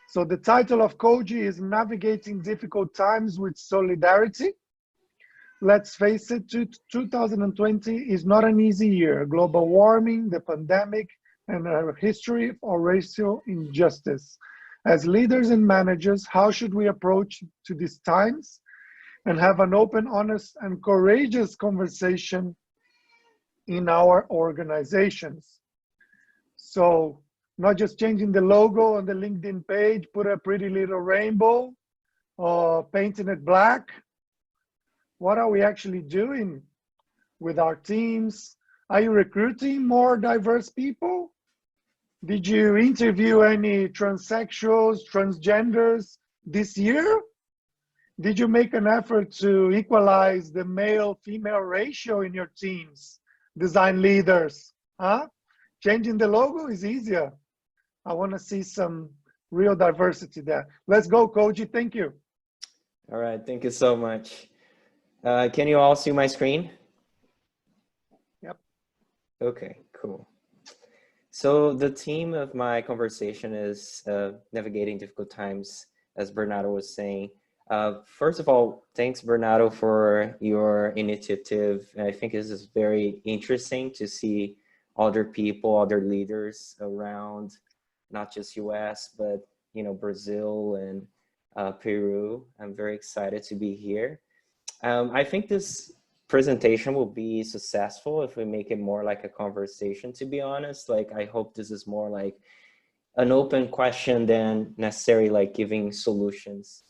So the title of Koji is Navigating Difficult Times with Solidarity. Let's face it, 2020 is not an easy year. Global warming, the pandemic, and a history of racial injustice. As leaders and managers, how should we approach to these times and have an open, honest, and courageous conversation in our organizations? So not just changing the logo on the LinkedIn page, put a pretty little rainbow or painting it black. What are we actually doing with our teams? Are you recruiting more diverse people? Did you interview any transsexuals, transgenders this year? Did you make an effort to equalize the male-female ratio in your teams, design leaders? Huh? Changing the logo is easier. I want to see some real diversity there. Let's go, Koji. Thank you. All right. Thank you so much. Can you all see my screen? Yep. Okay, cool. So the theme of my conversation is navigating difficult times, as Bernardo was saying. First of all, thanks, Bernardo, for your initiative. I think this is very interesting to see other people, other leaders around, not just US, but Brazil and Peru. I'm very excited to be here. I think this presentation will be successful if we make it more like a conversation, to be honest. Like, I hope this is more like an open question than necessarily like giving solutions.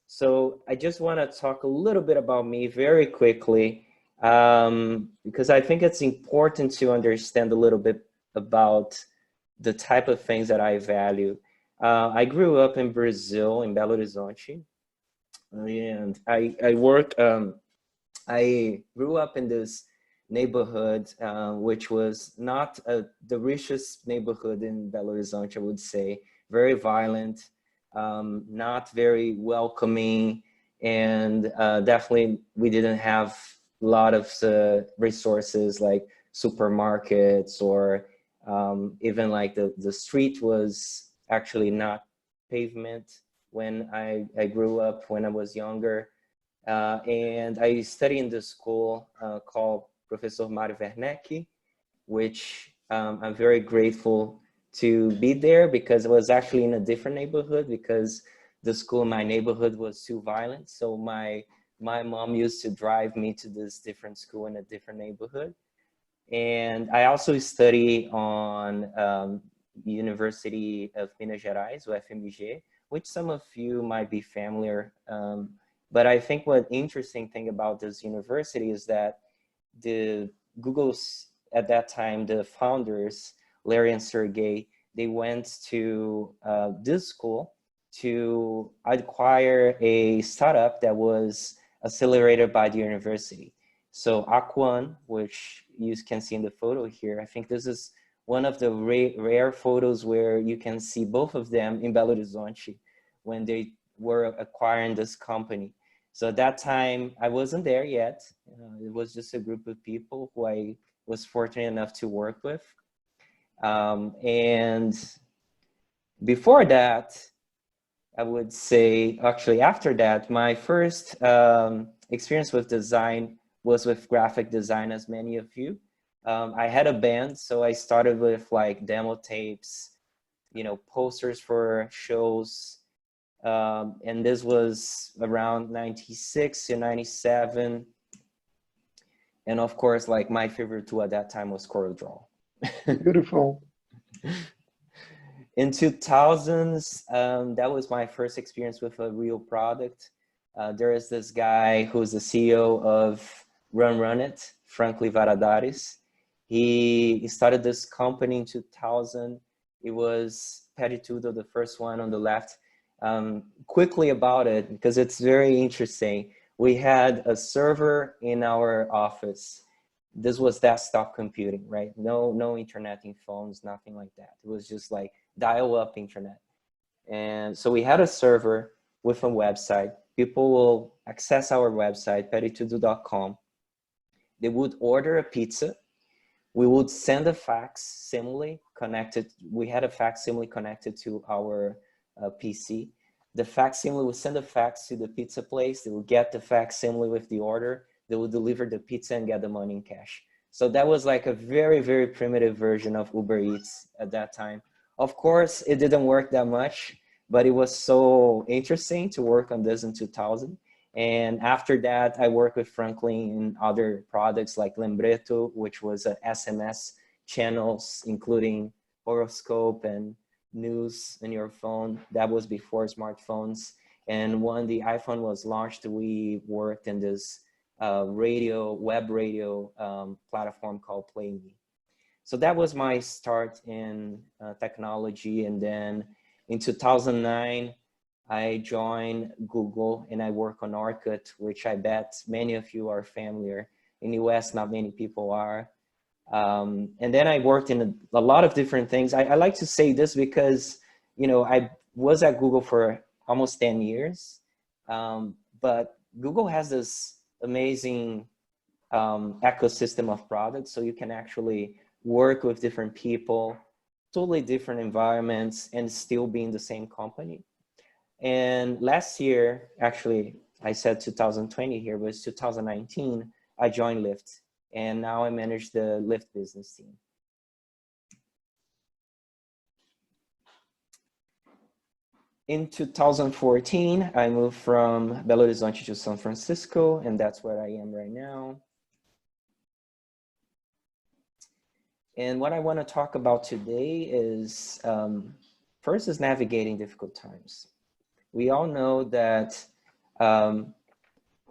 So I just want to talk a little bit about me very quickly, because I think it's important to understand a little bit about the type of things that I value. I grew up in Brazil, in Belo Horizonte, and I grew up in this neighborhood, which was not the richest neighborhood in Belo Horizonte, I would say. Very violent, not very welcoming, and definitely we didn't have a lot of resources like supermarkets, or even like the street was actually not pavement when I grew up, when I was younger. And I studied in the school called Professor Mario Werneck, which I'm very grateful to be there, because it was actually in a different neighborhood, because the school in my neighborhood was too violent. So my mom used to drive me to this different school in a different neighborhood. And I also study on University of Minas Gerais, UFMG, which some of you might be familiar. But I think what interesting thing about this university is that the Google's, at that time, the founders, Larry and Sergey, they went to this school to acquire a startup that was accelerated by the university. So Aquan, which you can see in the photo here, I think this is one of the rare photos where you can see both of them in Belo Horizonte when they were acquiring this company. So at that time, I wasn't there yet. It was just a group of people who I was fortunate enough to work with. And before that, I would say, actually after that, my first experience with design was with graphic design, as many of you. I had a band, so I started with like demo tapes, posters for shows. And this was around 96 to 97. And of course, like my favorite tool at that time was CorelDRAW. Beautiful. In 2000s, that was my first experience with a real product. There is this guy who's the CEO of Run It, Franklin Valadares. He started this company in 2000. It was Petitudo, the first one on the left. Quickly about it, because it's very interesting. We had a server in our office. This was desktop computing, right? No internet in phones, nothing like that. It was just like dial-up internet. And so we had a server with a website. People will access our website, petitudo.com. They would order a pizza. We would send a facsimile connected. We had a facsimile connected to our PC. The facsimile would send a fax to the pizza place. They would get the facsimile with the order. They would deliver the pizza and get the money in cash. So that was like a very, very primitive version of Uber Eats at that time. Of course, it didn't work that much, but it was so interesting to work on this in 2000. And after that, I worked with Franklin in other products like Lembreto, which was a SMS channels, including horoscope and news in your phone. That was before smartphones. And when the iPhone was launched, we worked in this web radio platform called PlayMe. So that was my start in technology. And then in 2009, I joined Google and I work on Orkut, which I bet many of you are familiar. In the US, not many people are. And then I worked in a lot of different things. I like to say this because, you know, I was at Google for almost 10 years, but Google has this amazing ecosystem of products. So you can actually work with different people, totally different environments, and still be in the same company. And last year, actually, I said 2020 here, but it's 2019, I joined Lyft. And now I manage the Lyft business team. In 2014, I moved from Belo Horizonte to San Francisco, and that's where I am right now. And what I want to talk about today is, first is navigating difficult times. We all know that about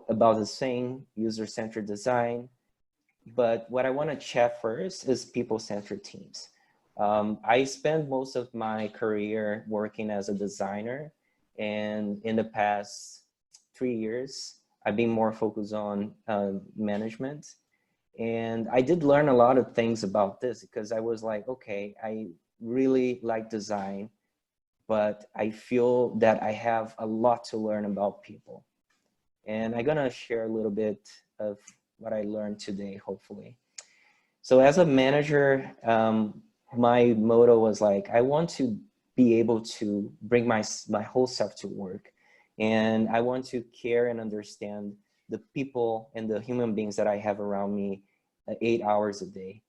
the saying, user-centered design, but what I want to chat first is people-centered teams. I spent most of my career working as a designer, and in the past 3 years, I've been more focused on management. And I did learn a lot of things about this because I was like, okay, I really like design, but I feel that I have a lot to learn about people. And I'm gonna share a little bit of what I learned today, hopefully. So as a manager, my motto was like, I want to be able to bring my whole self to work. And I want to care and understand the people and the human beings that I have around me 8 hours a day.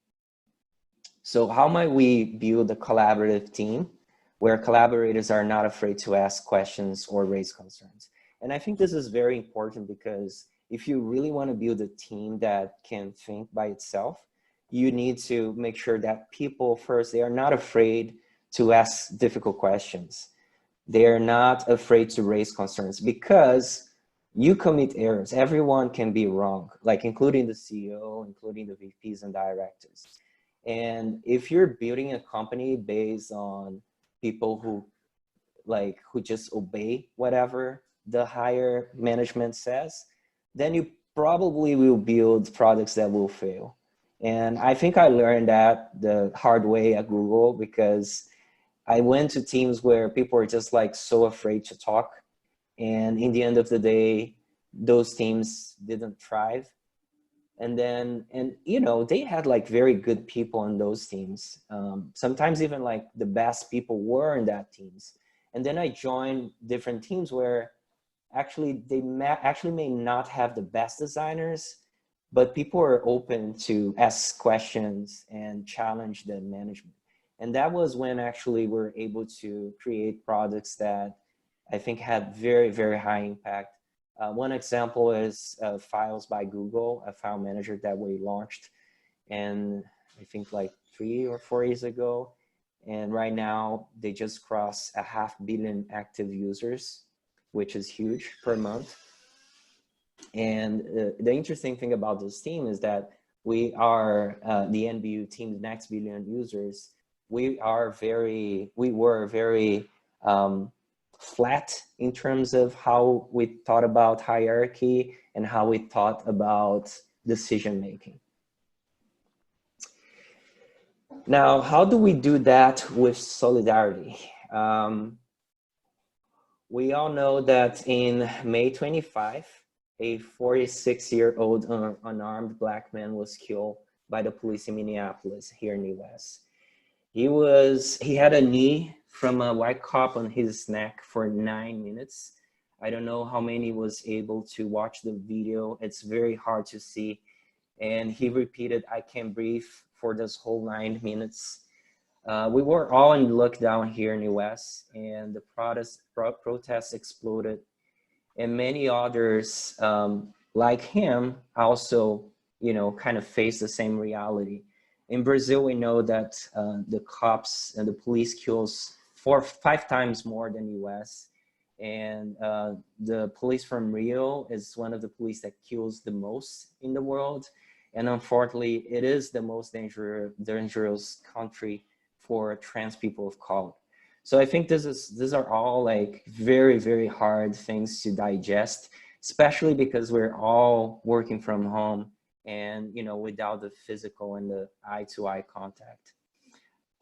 So how might we build a collaborative team where collaborators are not afraid to ask questions or raise concerns? And I think this is very important because if you really want to build a team that can think by itself, you need to make sure that people first, they are not afraid to ask difficult questions. They are not afraid to raise concerns because you commit errors. Everyone can be wrong, like including the CEO, including the VPs and directors. And if you're building a company based on people who just obey whatever the higher management says, then you probably will build products that will fail. And I think I learned that the hard way at Google because I went to teams where people are just like so afraid to talk. And in the end of the day, those teams didn't thrive. And you know, they had like very good people in those teams. Sometimes even like the best people were in that teams. And then I joined different teams where actually they may not have the best designers, but people are open to ask questions and challenge the management. And that was when actually we're able to create products that I think had very, very high impact. One example is Files by Google, a file manager that we launched, and I think like 3 or 4 years ago. And right now they just crossed 500 million active users, which is huge per month. And the interesting thing about this team is that we are the NBU team, the next billion users. We were very flat in terms of how we thought about hierarchy and how we thought about decision making. Now, how do we do that with solidarity? We all know that in May 25, a 46-year-old unarmed Black man was killed by the police in Minneapolis here in the US. He had a knee from a white cop on his neck for 9 minutes. I don't know how many was able to watch the video. It's very hard to see. And he repeated, "I can't breathe," for this whole 9 minutes. We were all in lockdown here in the US, and the protests exploded. And many others like him also, kind of face the same reality. In Brazil, we know that the cops and the police kills 4-5 times more than the US. And the police from Rio is one of the police that kills the most in the world. And unfortunately, it is the most dangerous country for trans people of color. So I think these are all like very, very hard things to digest, especially because we're all working from home and, without the physical and the eye-to-eye contact.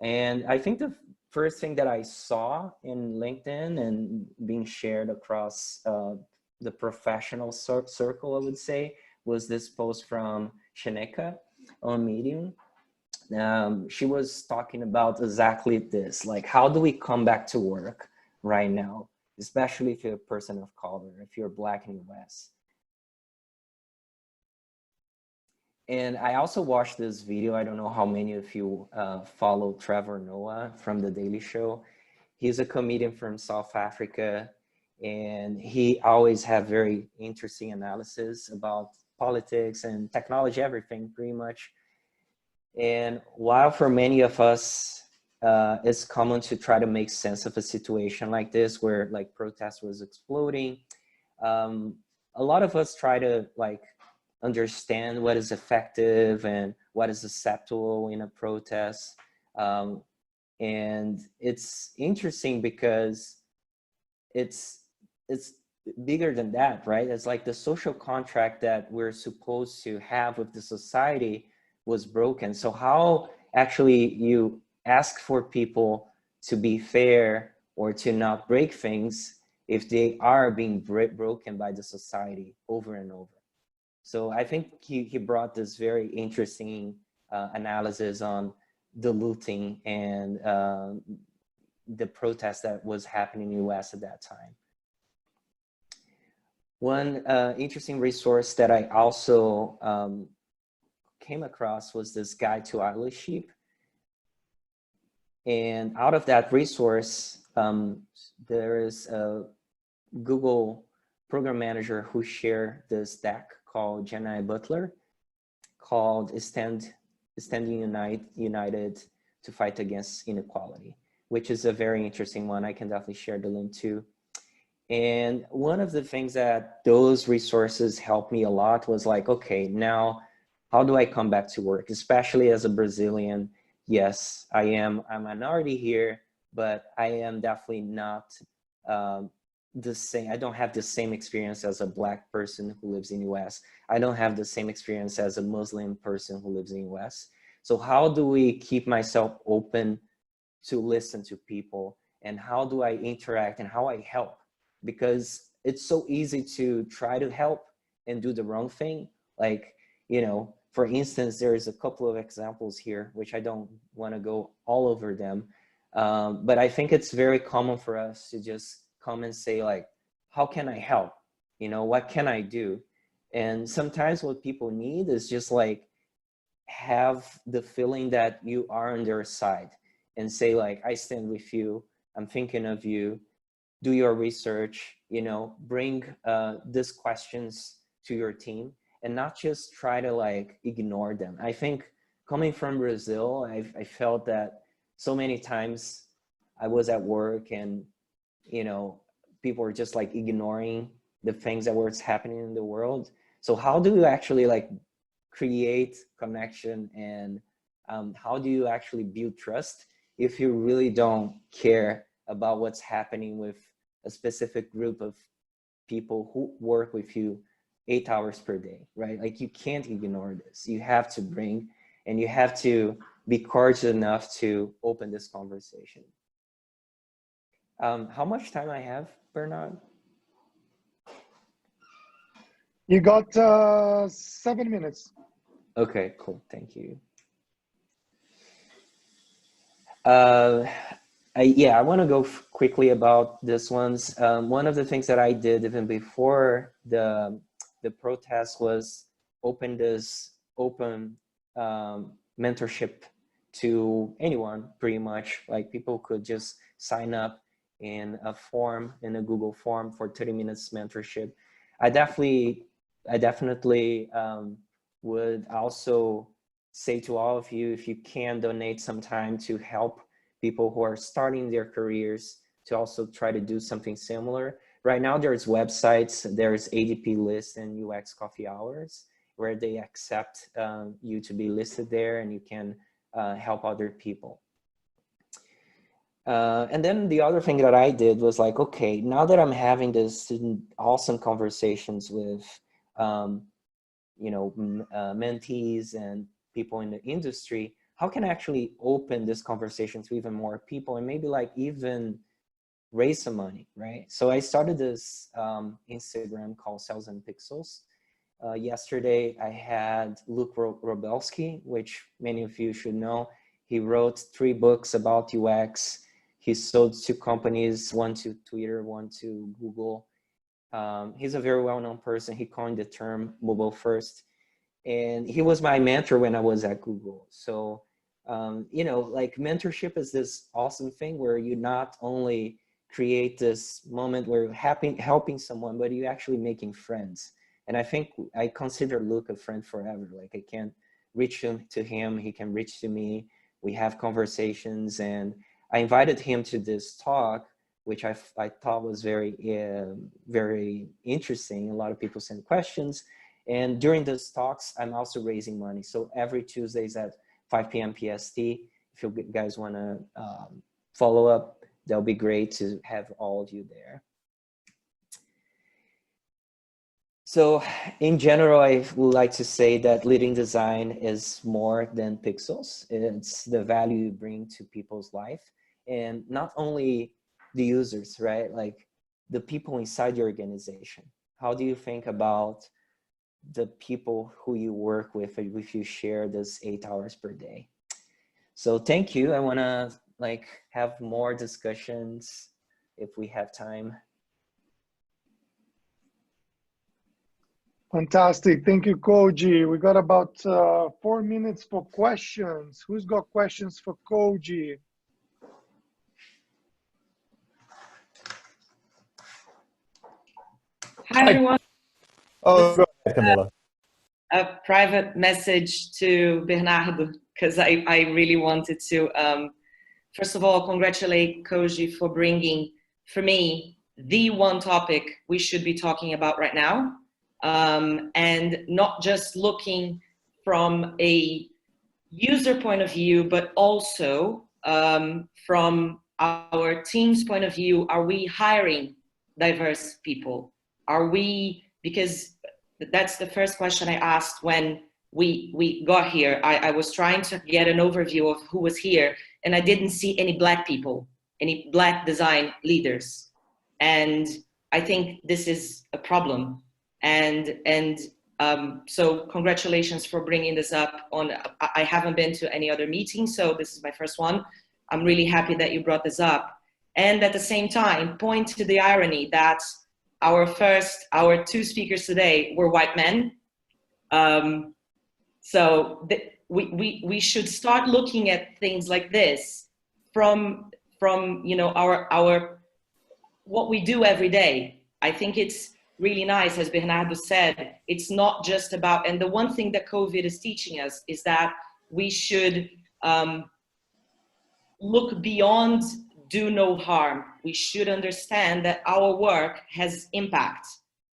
And I think the first thing that I saw in LinkedIn and being shared across the professional circle, I would say, was this post from Shaneka on Medium. She was talking about exactly this, like, how do we come back to work right now, especially if you're a person of color, if you're Black in the West. And I also watched this video. I don't know how many of you follow Trevor Noah from The Daily Show. He's a comedian from South Africa, and he always have very interesting analysis about politics and technology, everything pretty much. And while for many of us, it's common to try to make sense of a situation like this, where like protest was exploding, a lot of us try to like understand what is effective and what is acceptable in a protest. And it's interesting because it's bigger than that, right? It's like the social contract that we're supposed to have with the society was broken. So how actually you ask for people to be fair or to not break things if they are being broken by the society over and over. So I think he brought this very interesting analysis on the looting and the protest that was happening in the US at that time. One interesting resource that I also came across was this guide to Ugly Sheep. And out of that resource, there is a Google program manager who shared this deck called Jenna Butler, called Standing United to Fight Against Inequality, which is a very interesting one. I can definitely share the link too. And one of the things that those resources helped me a lot was like, okay, now how do I come back to work, especially as a Brazilian? Yes, I am a minority here, but I am definitely not the same. I don't have the same experience as a Black person who lives in the US. I don't have the same experience as a Muslim person who lives in the US. So how do we keep myself open to listen to people, and how do I interact and how I help? Because it's so easy to try to help and do the wrong thing. Like, for instance, there's a couple of examples here, which I don't want to go all over them. But I think it's very common for us to just come and say like, how can I help? What can I do? And sometimes what people need is just like, have the feeling that you are on their side and say like, I stand with you. I'm thinking of you. Do your research, bring these questions to your team and not just try to like ignore them. I think coming from Brazil, I felt that so many times I was at work and, people were just like ignoring the things that were happening in the world. So how do you actually like create connection and how do you actually build trust if you really don't care about what's happening with a specific group of people who work with you 8 hours per day, right? Like you can't ignore this. You have to bring, and you have to be courageous enough to open this conversation. How much time I have, Bernard? You got 7 minutes. Okay, cool, thank you. Yeah, I want to go quickly about this ones. One of the things that I did even before the protest was open this open mentorship to anyone, pretty much. Like people could just sign up in a form, in a Google form for 30 minutes mentorship. I definitely would also say to all of you, if you can donate some time to help people who are starting their careers to also try to do something similar. Right now there's websites, there's ADP list and UX coffee hours where they accept you to be listed there and you can help other people. And then the other thing that I did was like, okay, now that I'm having this awesome conversations with, you know, mentees and people in the industry, how can I actually open this conversation to even more people and maybe like even raise some money, right? So I started this Instagram called Cells and Pixels. Yesterday I had Luke Robelski, which many of you should know. He wrote 3 books about UX. He sold 2 companies, one to Twitter, one to Google. He's a very well-known person. He coined the term mobile first. And he was my mentor when I was at Google. So, you know, like mentorship is this awesome thing where you not only create this moment where you're helping someone, but you're actually making friends. And I think I consider Luke a friend forever. Like I can reach to him, he can reach to me. We have conversations, and I invited him to this talk, which I thought was very interesting. A lot of people sent questions. And during those talks, I'm also raising money. So every Tuesdays at 5 p.m. PST, if you guys want to follow up, that'll be great to have all of you there. So in general, I would like to say that leading design is more than pixels. It's the value you bring to people's life, and not only the users, right? Like the people inside your organization. How do you think about the people who you work with if you share this 8 hours per day? So thank you. I want to like have more discussions if we have time. Fantastic. Thank you, Koji. We got about 4 minutes for questions. Who's got questions for Koji? Hi, everyone. Oh, go ahead, Camila. A private message to Bernardo, because I really wanted to, first of all, congratulate Koji for bringing, for me, the one topic we should be talking about right now. And not just looking from a user point of view, but also from our team's point of view. Are we hiring diverse people? Are we, because that's the first question I asked when we got here. I was trying to get an overview of who was here, and I didn't see any Black people, any Black design leaders. And I think this is a problem. And so congratulations for bringing this up. I haven't been to any other meeting, so this is my first one. I'm really happy that you brought this up. And at the same time, point to the irony that our 2 speakers today were white men. So we should start looking at things like this from you know, our what we do every day. I think it's really nice, as Bernardo said, it's not just about, and the one thing that COVID is teaching us is that we should look beyond do no harm. We should understand that our work has impact.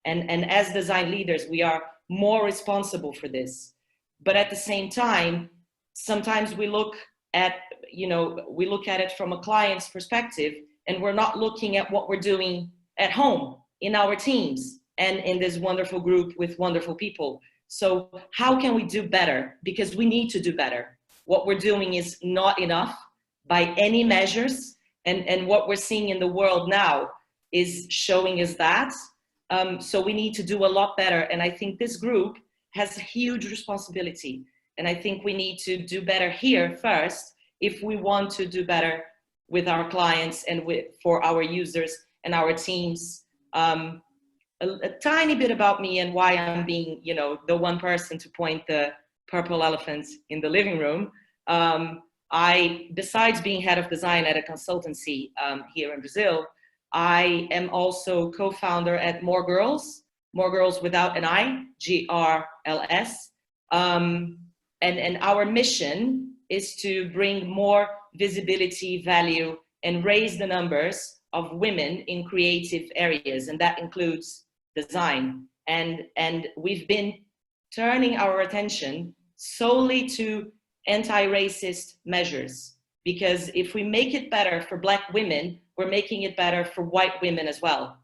And as design leaders, we are more responsible for this. But at the same time, sometimes we look at, you know, we look at it from a client's perspective, and we're not looking at what we're doing at home in our teams and in this wonderful group with wonderful people. So how can we do better? Because we need to do better. What we're doing is not enough by any measures. And what we're seeing in the world now is showing us that. So we need to do a lot better. And I think this group has a huge responsibility. And I think we need to do better here first if we want to do better with our clients and for our users and our teams. A tiny bit about me and why I'm being, you know, the one person to point the purple elephant in the living room. Besides being head of design at a consultancy here in Brazil, I am also co-founder at More Girls without an I, GRLS. And our mission is to bring more visibility, value, and raise the numbers of women in creative areas, and that includes design. And we've been turning our attention solely to anti-racist measures, because if we make it better for Black women, we're making it better for white women as well.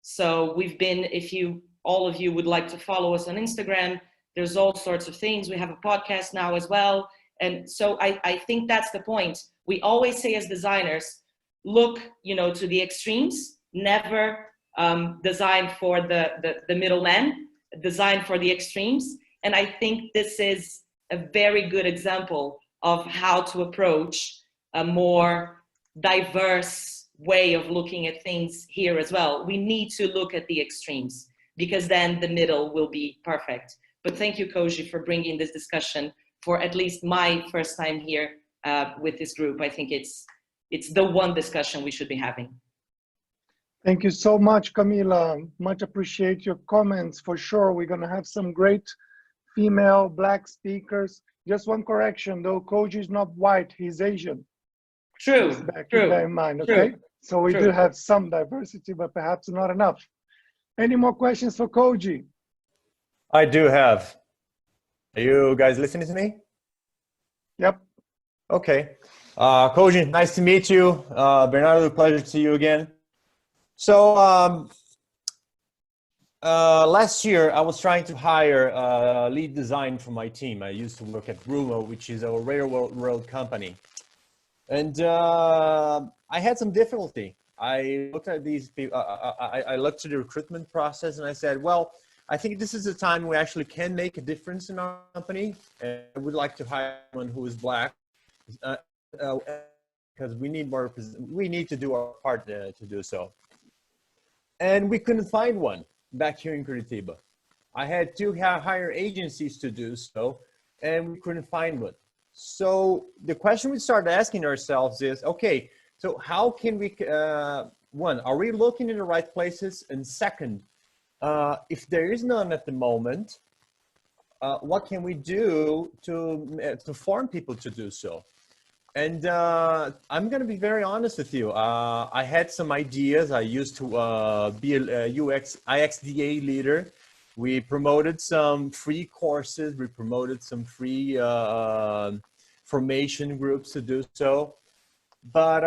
So we've been, if all of you would like to follow us on Instagram, there's all sorts of things. We have a podcast now as well. And so I think that's the point. We always say as designers, look, you know, to the extremes, never design for the middleman, design for the extremes. And I think this is a very good example of how to approach a more diverse way of looking at things here as well. We need to look at the extremes, because then the middle will be perfect. But thank you, Koji, for bringing this discussion for at least my first time here with this group. I think it's the one discussion we should be having. Thank you so much, Camila. Much appreciate your comments. For sure, we're gonna have some great female Black speakers. Just one correction though, Koji is not white, he's Asian. True, Keep true. that in mind, okay? True. So we do have some diversity, but perhaps not enough. Any more questions for Koji? I do have. Are you guys listening to me? Yep. Okay. Koji, nice to meet you. Bernardo, pleasure to see you again. So last year, I was trying to hire a lead design for my team. I used to work at Brumo, which is a railroad company. And I had some difficulty. I looked at these people, I looked at the recruitment process and I said, well, I think this is a time we actually can make a difference in our company. And I would like to hire someone who is Black because we need to do our part to do so. And we couldn't find one back here in Curitiba. I had to hire agencies to do so, and we couldn't find one. So the question we started asking ourselves is, okay, so how can we, one, are we looking in the right places? And second, if there is none at the moment, what can we do to form people to do so? And I'm going to be very honest with you. I had some ideas. I used to be a IXDA leader. We promoted some free courses. We promoted some free formation groups to do so. But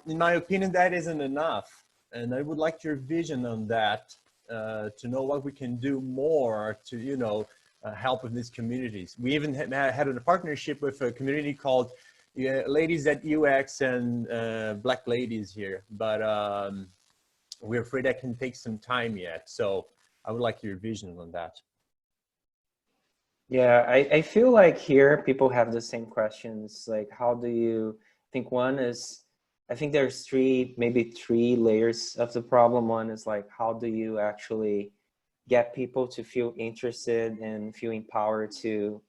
in my opinion, that isn't enough. And I would like your vision on that to know what we can do more to, you know, help with these communities. We even had a partnership with a community called Ladies at UX and Black Ladies here, but we're afraid that can take some time yet. So I would like your vision on that. Yeah, I feel like here people have the same questions. Like, how do you think? One is, I think there's maybe three layers of the problem. One is like, how do you actually get people to feel interested and feel empowered to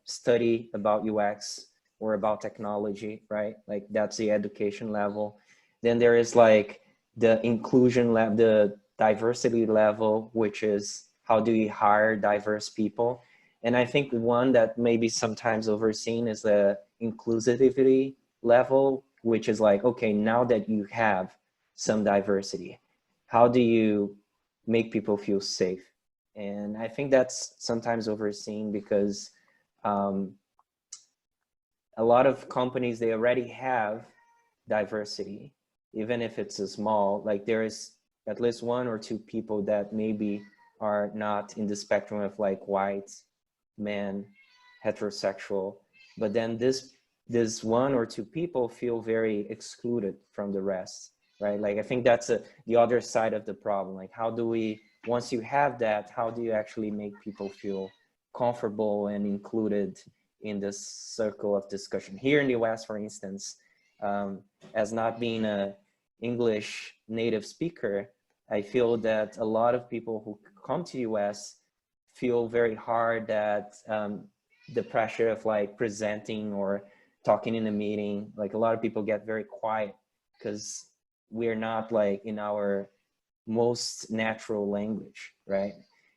study about UX or about technology, right? Like that's the education level. Then there is like the inclusion level, the diversity level, which is how do you hire diverse people? And I think one that maybe sometimes overseen is the inclusivity level, which is like, okay, now that you have some diversity, how do you make people feel safe? And I think that's sometimes overseen because a lot of companies, they already have diversity, even if it's a small, like there is at least one or two people that maybe are not in the spectrum of like white, man, heterosexual, but then this one or two people feel very excluded from the rest, right? Like I think that's the other side of the problem. Like how do we, once you have that, how do you actually make people feel comfortable and included in this circle of discussion? Here in the US, for instance, As not being a English native speaker, I feel that a lot of people who come to US feel very hard that the pressure of like presenting or talking in a meeting. Like a lot of people get very quiet because we're not like in our most natural language, right?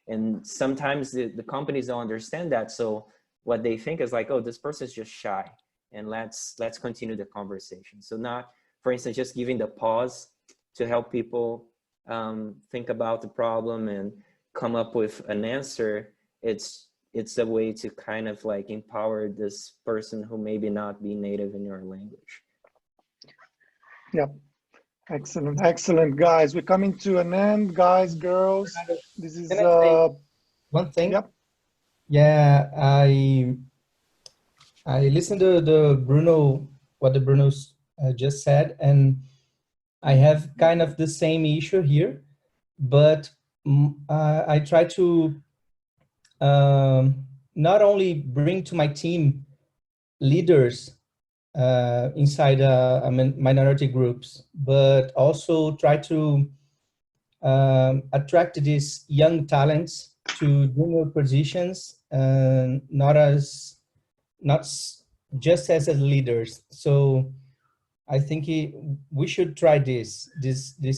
And sometimes the companies don't understand that. So what they think is like, oh, this person is just shy, and let's continue the conversation. So not, for instance, just giving the pause to help people think about the problem and come up with an answer. It's a way to kind of like empower this person who maybe not be native in your language. Yeah. Excellent, excellent, guys. We're coming to an end, guys, girls. This is Can I say one thing? Yep. Yeah, I listened to what the Bruno's just said, and I have kind of the same issue here, but I try to not only bring to my team leaders inside minority groups, but also try to attract these young talents to junior positions, not just as leaders. So I think we should try this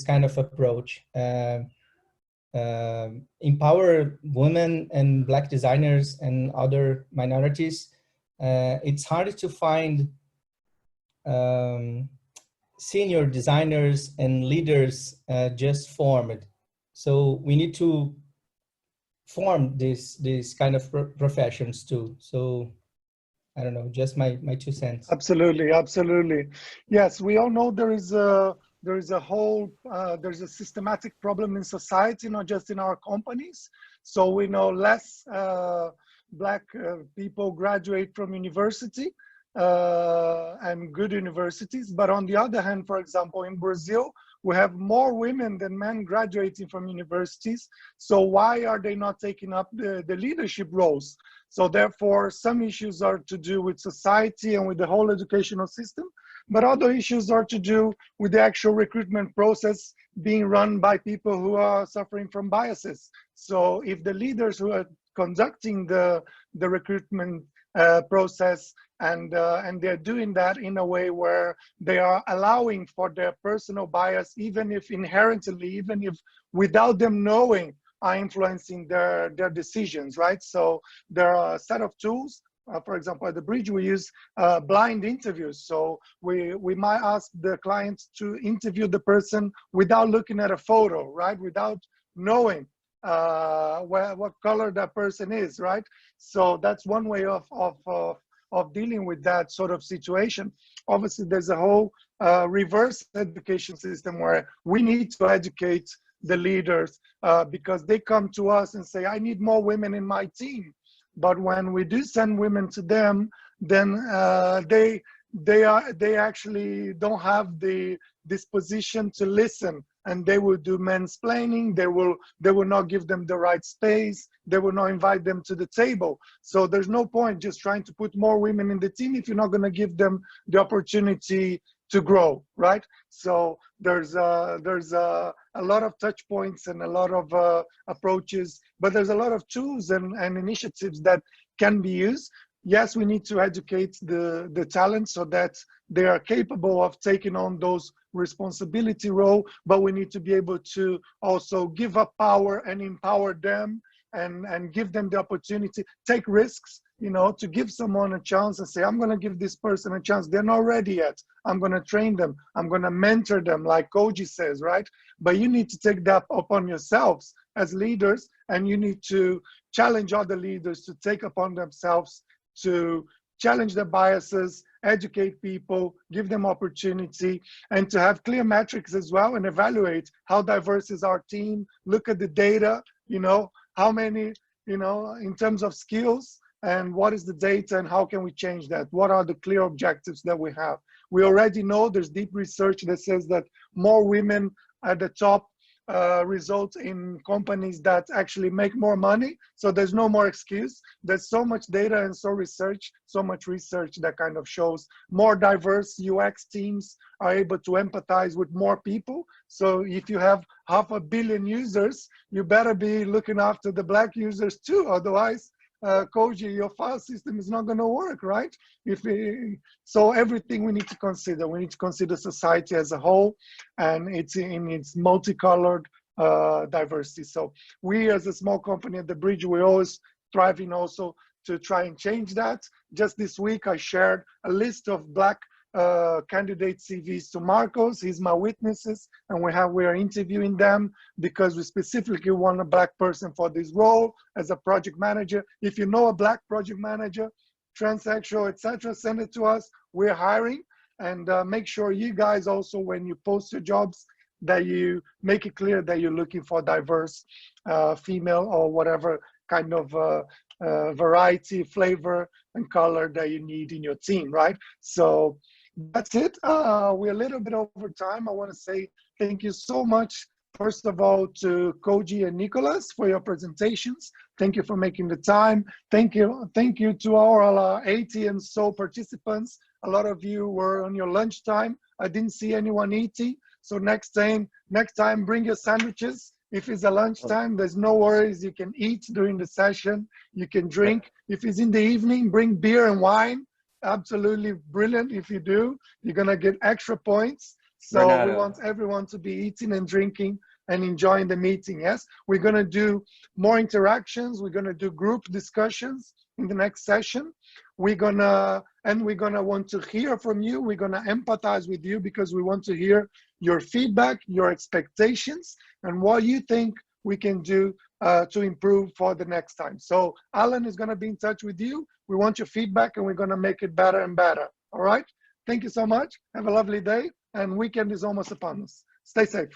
kind of approach. Empower women and Black designers and other minorities. It's hard to find senior designers and leaders just formed. So we need to form this kind of professions too. So I don't know, just my 2 cents. Absolutely, absolutely. Yes, we all know there is a systematic problem in society, not just in our companies. So we know less Black people graduate from university and good universities. But on the other hand, for example, in Brazil, we have more women than men graduating from universities. So why are they not taking up the leadership roles? So therefore, some issues are to do with society and with the whole educational system, but other issues are to do with the actual recruitment process being run by people who are suffering from biases. So if the leaders who are conducting the recruitment process and they're doing that in a way where they are allowing for their personal bias, even if inherently, even if without them knowing, are influencing their decisions, right? So there are a set of tools. For example, at the Bridge, we use blind interviews. So we might ask the client to interview the person without looking at a photo, right? Without knowing what color that person is, right? So that's one way of dealing with that sort of situation. Obviously, there's a whole reverse education system where we need to educate the leaders because they come to us and say, I need more women in my team. But when we do send women to them, then they actually don't have the disposition to listen, and they will do mansplaining. They will not give them the right space. They will not invite them to the table. So there's no point just trying to put more women in the team if you're not going to give them the opportunity to grow, right? So there's a lot of touch points and a lot of approaches, but there's a lot of tools and initiatives that can be used. Yes, we need to educate the talent so that they are capable of taking on those responsibility role, but we need to be able to also give up power and empower them and give them the opportunity, take risks, you know, to give someone a chance and say, I'm going to give this person a chance. They're not ready yet. I'm going to train them. I'm going to mentor them, like Koji says, right? But you need to take that upon yourselves as leaders, and you need to challenge other leaders to take upon themselves to challenge their biases, educate people, give them opportunity, and to have clear metrics as well and evaluate how diverse is our team, look at the data, you know, how many, you know, in terms of skills, and what is the data and how can we change that? What are the clear objectives that we have? We already know there's deep research that says that more women at the top result in companies that actually make more money. So there's no more excuse. There's so much data and so much research that kind of shows more diverse UX teams are able to empathize with more people. So if you have 500 million users, you better be looking after the Black users too. Otherwise, Koji, your file system is not going to work, right? So everything we need to consider. We need to consider society as a whole, and it's in its multicolored diversity. So we, as a small company at the Bridge, we're always striving also to try and change that. Just this week, I shared a list of Black candidate CVs to Marcos. He's my witnesses, and we are interviewing them because we specifically want a Black person for this role as a project manager. If you know a Black project manager, transsexual, etc., send it to us. We're hiring, and make sure you guys also, when you post your jobs, that you make it clear that you're looking for diverse female or whatever kind of variety, flavor, and color that you need in your team, right? So that's it. We're a little bit over time. I want to say thank you so much, first of all, to Koji and Nicholas for your presentations. Thank you for making the time. Thank you to all our 80 and so participants. A lot of you were on your lunchtime. I didn't see anyone eating. So next time, bring your sandwiches. If it's a lunchtime, there's no worries. You can eat during the session. You can drink. If it's in the evening, bring beer and wine. Absolutely brilliant. If you do, you're going to get extra points. So Renato, we want everyone to be eating and drinking and enjoying the meeting. Yes, we're going to do more interactions. We're going to do group discussions in the next session. We're going to want to hear from you. We're going to empathize with you because we want to hear your feedback, your expectations, and what you think we can do to improve for the next time. So Alan is going to be in touch with you. We want your feedback, and we're going to make it better and better. All right. Thank you so much. Have a lovely day, and weekend is almost upon us. Stay safe.